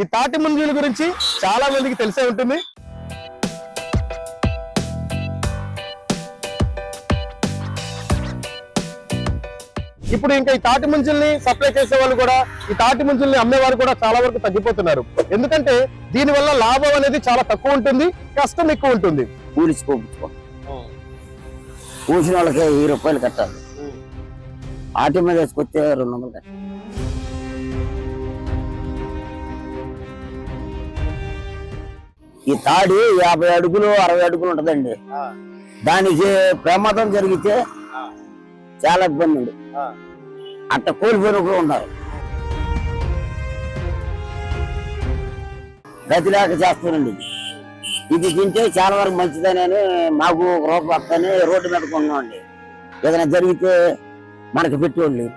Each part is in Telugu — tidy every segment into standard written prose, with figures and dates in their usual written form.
ఈ తాటి ముంజుల గురించి చాలా మందికి తెలిసే ఉంటుంది. ఇప్పుడు ఇంకా ఈ తాటి ముంజుల్ని సప్లై చేసే వాళ్ళు కూడా, ఈ తాటి ముంజుల్ని అమ్మేవారు కూడా చాలా వరకు తగ్గిపోతున్నారు. ఎందుకంటే దీని వల్ల లాభం అనేది చాలా తక్కువ ఉంటుంది, కష్టం ఎక్కువ ఉంటుంది. పూసిన వాళ్ళకి 1000 రూపాయలు కట్టాలి, ఆటి మీద వేసుకొస్తే 200 కట్టాలి. ఈ తాడి 50 అడుగులు 60 అడుగులు ఉంటదండి. దానికి ప్రమాదం జరిగితే చాలా ఇబ్బంది ఉంది. అట్ట కోల్పోయిన కూడా ఉన్నారు. గతి లేక చేస్తానండి. ఇది తింటే చాలా వరకు మంచిదని మాకు రూపాయి వస్తానే రోడ్డు మీద కొన్నామండి. ఏదైనా జరిగితే మనకి పెట్టుకోండి.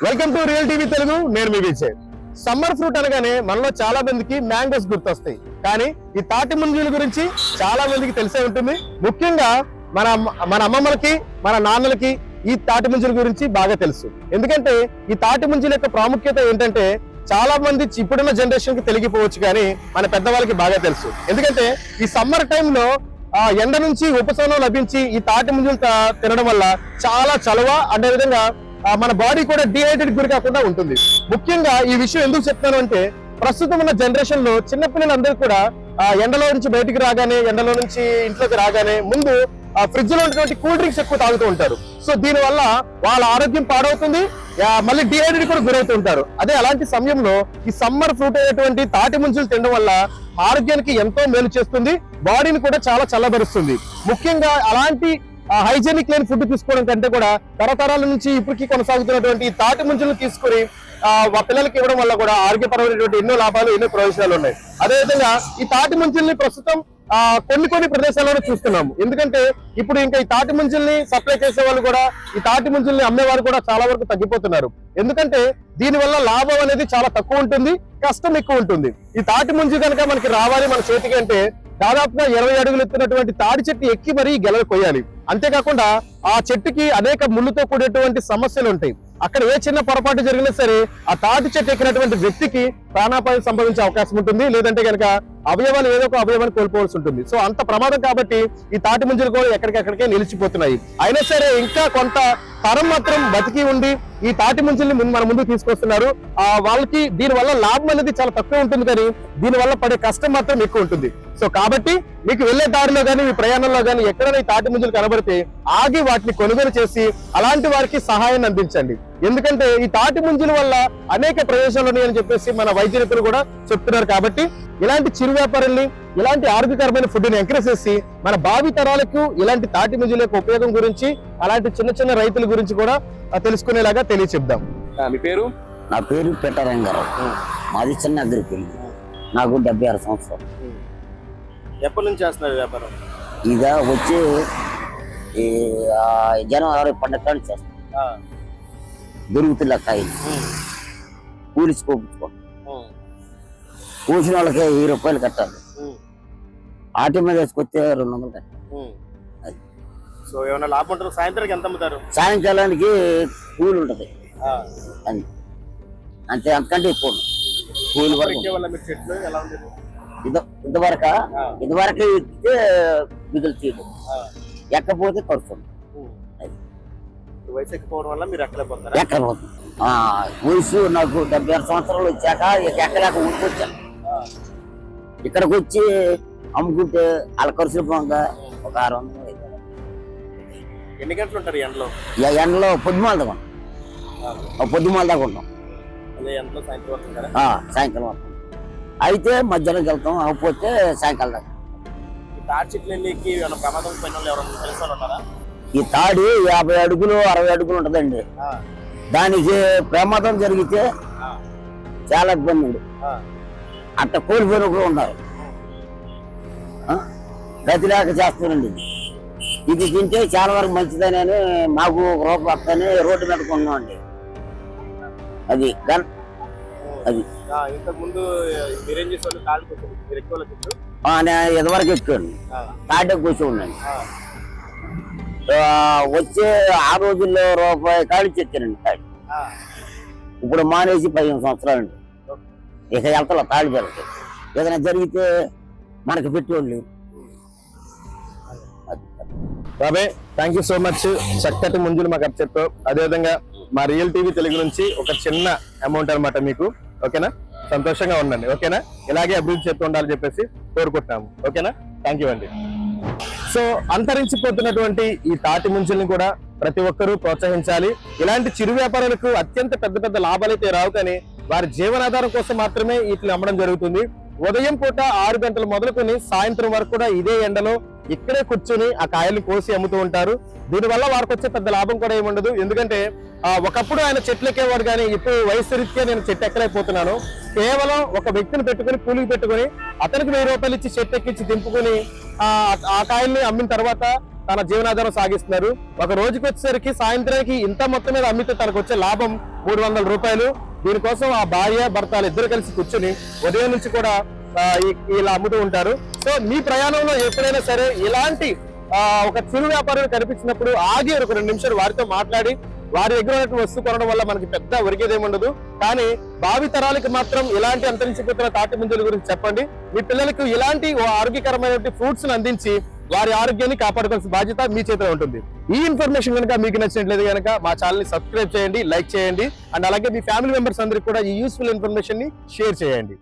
Welcome to real TV Telugu. నేను మీ విజయ్. సమ్మర్ ఫ్రూట్ అనగానే మనలో చాలా మందికి మ్యాంగోస్ గుర్తొస్తాయి, కానీ ఈ తాటి ముంజుల గురించి చాలా మందికి తెలిసే ఉంటుంది. ముఖ్యంగా మన అమ్మమ్మలకి, మన నాన్నలకి ఈ తాటి ముంజుల గురించి బాగా తెలుసు. ఎందుకంటే ఈ తాటి ముంజుల యొక్క ప్రాముఖ్యత ఏంటంటే చాలా మంది ఇప్పుడున్న జనరేషన్ కి తెలిగిపోవచ్చు, కానీ మన పెద్దవాళ్ళకి బాగా తెలుసు. ఎందుకంటే ఈ సమ్మర్ టైంలో ఎండ నుంచి ఉపశమనం లభించి ఈ తాటి ముంజులు తినడం వల్ల చాలా చలువ, అదే విధంగా మన బాడీ కూడా డిహైడ్రేట్ గురి కాకుండా ఉంటుంది. ముఖ్యంగా ఈ విషయం ఎందుకు చెప్తాను అంటే, ప్రస్తుతం ఉన్న జనరేషన్ లో చిన్నపిల్లలందరూ కూడా ఎండలో నుంచి బయటికి రాగానే, ఎండలో నుంచి ఇంట్లోకి రాగానే ముందు ఫ్రిడ్జ్ లో ఉన్నటువంటి కూల్ డ్రింక్స్ ఎక్కువ తాగుతూ ఉంటారు. సో దీని వల్ల వాళ్ళ ఆరోగ్యం పాడవుతుంది, మళ్ళీ డిహైడ్రేట్ కూడా గురవుతూ ఉంటారు. అదే అలాంటి సమయంలో ఈ సమ్మర్ ఫ్రూట్ అయినటువంటి తాటి ముంజులు తినడం వల్ల ఆరోగ్యానికి ఎంతో మేలు చేస్తుంది, బాడీని కూడా చాలా చల్లబరుస్తుంది. ముఖ్యంగా అలాంటి హైజీనిక్ లేని ఫుడ్ తీసుకోవడం కంటే కూడా తరతరాల నుంచి ఇప్పటికీ కొనసాగుతున్నటువంటి తాటి ముంజలు తీసుకుని పిల్లలకి ఇవ్వడం వల్ల కూడా ఆరోగ్యపరమైనటువంటి ఎన్నో లాభాలు, ఎన్నో ప్రయోజనాలు ఉన్నాయి. అదేవిధంగా ఈ తాటి ముంజల్ని ప్రస్తుతం కొన్ని ప్రదేశాల్లోనే చూస్తున్నాము. ఎందుకంటే ఇప్పుడు ఇంకా ఈ తాటి ముంజల్ని సప్లై చేసే వాళ్ళు కూడా, ఈ తాటి ముంజల్ని అమ్మేవారు కూడా చాలా వరకు తగ్గిపోతున్నారు. ఎందుకంటే దీని వల్ల లాభం అనేది చాలా తక్కువ ఉంటుంది, కష్టం ఎక్కువ ఉంటుంది. ఈ తాటి ముంజు కనుక మనకి రావాలి మన చేతికి అంటే దాదాపుగా 20 అడుగులు ఎత్తున్నటువంటి తాడి చెట్టు ఎక్కి మరీ గెలలు కొయ్యాలి. అంతేకాకుండా ఆ చెట్టుకి అనేక ముళ్ళుతో కూడేటువంటి సమస్యలు ఉంటాయి. అక్కడ ఏ చిన్న పొరపాటు జరిగినా సరే ఆ తాటి చెట్టు ఎక్కినటువంటి వ్యక్తికి ప్రాణాపాయం సంభవించే అవకాశం ఉంటుంది, లేదంటే కనుక అవయవాలు ఏదో ఒక అవయవాన్ని కోల్పోవాల్సి ఉంటుంది. సో అంత ప్రమాదం కాబట్టి ఈ తాటి ముంజలు కూడా ఎక్కడికక్కడికే నిలిచిపోతున్నాయి. అయినా సరే ఇంకా కొంత తరం మాత్రం బతికి ఉండి ఈ తాటి ముంజల్ని మన ముందుకు తీసుకొస్తున్నారు. వాళ్ళకి దీని వల్ల లాభం అనేది చాలా తక్కువ ఉంటుంది, కానీ దీని వల్ల పడే కష్టం మాత్రం ఎక్కువ ఉంటుంది. సో కాబట్టి మీకు వెళ్లే దారిలో కానీ, మీ ప్రయాణంలో కానీ ఎక్కడైనా ఈ తాటి ముంజలు కనబడితే ఆగి వాటిని కొనుగోలు చేసి అలాంటి వారికి సహాయాన్ని అందించండి. ఎందుకంటే ఈ తాటి ముంజల వల్ల అనేక ప్రయోజనాలు ఉన్నాయని చెప్పేసి మన వైద్య నిపుణులు కూడా చెప్తున్నారు. కాబట్టి ఇలాంటి చిరు వ్యాపారుల్ని, ఇలాంటి ఆరోగ్యకరమైన ఫుడ్ ని ఎంకరేజ్ చేసి మన భావి తరాలకు ఇలాంటి తాటి ముంజల యొక్క ఉపయోగం గురించి, అలాంటి చిన్న రైతుల గురించి కూడా తెలుసుకునేలాగా తెలియచెప్దాం. మీ పేరు? నా పేరు పెట్టరంగారావు. మాది చిన్న అగ్రిపల్లి. నాకు 76 సంవత్సరాలు. ఎప్పటి నుంచి చేస్తున్నారు వ్యాపారం? ఇక వచ్చి జనవరి 12 చేస్తాం. దొరుకుతున్న కాయలు కూలిచుకోవచ్చు. పూసిన వాళ్ళకి 1000 రూపాయలు కట్టాలి, ఆటి మీద వేసుకొస్తే 200 కట్టాలి. సో ఏమైనా లాభం ఉంటారు? సాయంత్రానికి ఎంత అమ్ముతారు? సాయంకాలానికి కూలి ఉంటది అంతే, అంతకంటే ఎక్కువ కూలి వరకు. ఇదివరకు ఎక్కితే విధులు తీయడం, ఎక్కపోతే ఖర్చు. వయసు ఎక్కిపోవడం వల్ల మీరు ఎక్కలేకపోతారు? ఎక్కకపోతుంది. వయసు నాకు 76 సంవత్సరాలు వచ్చాక ఎక్కలేక ఊరికి వచ్చాను. ఇక్కడికి వచ్చి అమ్ముకుంటే వాళ్ళ ఖర్చులు పోగా ఒక 600. ఎన్ని గంటలు ఉంటారు ఎండలో? ఎండలో పొద్దుమాల దాకా ఉంటాం. పొద్దుమాల దాకా ఉంటాం. సాయంకాలం వరకు అయితే మధ్యాహ్నం వెళ్తాం, అవ్వకపోతే సాయంకాలం దాకా. ఈ తాడి 50 అడుగులు 60 అడుగులు ఉంటదండి. దానికి ప్రమాదం జరిగితే చాలా ఇబ్బంది ఉంది. అట్ట కోల్పోయిన కూడా ఉన్నారు. గతి లేక చేస్తానండి. ఇది తింటే చాలా వరకు మంచిదని మాకు రూపాయి వస్తానే రోడ్డు మీద కొన్నామండి. అది ఇంతకు ముందు మీరేం చేసేవాళ్ళు? ఇదివరకు ఎక్కాను, తాటే కూర్చోండి. వచ్చే ఆ రోజుల్లో రూపాయి కాళ్ళు చెక్కానండి. తాడి ఇప్పుడు మానేసి 15 సంవత్సరాలు ఇక వెళ్తా తాళి జరుగుతుంది. ఏదైనా జరిగితే మనకి పెట్టేవాళ్ళు. బాబాయ్ థ్యాంక్ యూ సో మచ్, చక్కటి ముంజులు మాకు అప్ చెప్పావు. అదేవిధంగా మా రియల్ టీవీ తెలుగు నుంచి ఒక చిన్న అమౌంట్ అన్నమాట మీకు. ఓకేనా, సంతోషంగా ఉండండి. ఓకేనా, ఇలాగే అభివృద్ధి చేస్తూ ఉండాలని చెప్పేసి కోరుకుంటున్నాము. ఓకేనా, థ్యాంక్ యూ అండి. సో అంతరించిపోతున్నటువంటి ఈ తాటి ముంజల్ని కూడా ప్రతి ఒక్కరూ ప్రోత్సహించాలి. ఇలాంటి చిరు వ్యాపారులకు అత్యంత పెద్ద పెద్ద లాభాలు అయితే రావు, కానీ వారి జీవనాధారం కోసం మాత్రమే వీటిని అమ్మడం జరుగుతుంది. ఉదయం పూట 6 గంటలు మొదలుకొని సాయంత్రం వరకు కూడా ఇదే ఎండలో ఇక్కడే కూర్చుని ఆ కాయల్ని కోసి అమ్ముతూ ఉంటారు. దీనివల్ల వారికి వచ్చే పెద్ద లాభం కూడా ఏముండదు. ఎందుకంటే ఒకప్పుడు ఆయన చెట్లు ఎక్కేవాడు, కానీ ఇప్పుడు వయసు రీత్యా నేను చెట్టు ఎక్కలేకపోతున్నాను. కేవలం ఒక వ్యక్తిని పెట్టుకుని కూలికి పెట్టుకుని అతనికి 1000 రూపాయలు ఇచ్చి చెట్టు ఎక్కించి దింపుకుని ఆ కాయల్ని అమ్మిన తర్వాత తన జీవనాధారం సాగిస్తున్నారు. ఒక రోజుకి వచ్చేసరికి సాయంత్రానికి ఇంత మొత్తం మీద అమ్మితే తనకు వచ్చే లాభం 300 రూపాయలు. దీనికోసం ఆ భార్య భర్తలు ఇద్దరు కలిసి కూర్చుని ఉదయం నుంచి కూడా ఇలా అమ్ముతూ ఉంటారు. సో మీ ప్రయాణంలో ఎప్పుడైనా సరే ఇలాంటి ఒక చిరు వ్యాపారులు కనిపించినప్పుడు ఆగి ఒక 2 నిమిషాలు వారితో మాట్లాడి వారి దగ్గర ఉన్నటువంటి వస్తువు కొనడం వల్ల మనకి పెద్ద ఒరిగేదేముండదు. కానీ భావి తరాలకి మాత్రం ఇలాంటి అంతరించిపోతున్న తాటి ముంజల గురించి చెప్పండి. మీ పిల్లలకు ఇలాంటి ఆరోగ్యకరమైన ఫ్రూట్స్ అందించి వారి ఆరోగ్యాన్ని కాపాడుకోవాల్సిన బాధ్యత మీ చేతిలో ఉంటుంది. ఈ ఇన్ఫర్మేషన్ కనుక మీకు నచ్చినట్లయితే కనుక మా ఛానల్ ని సబ్స్క్రైబ్ చేయండి, లైక్ చేయండి, అండ్ అలాగే మీ ఫ్యామిలీ మెంబర్స్ అందరికీ కూడా ఈ యూస్ఫుల్ ఇన్ఫర్మేషన్ ని షేర్ చేయండి.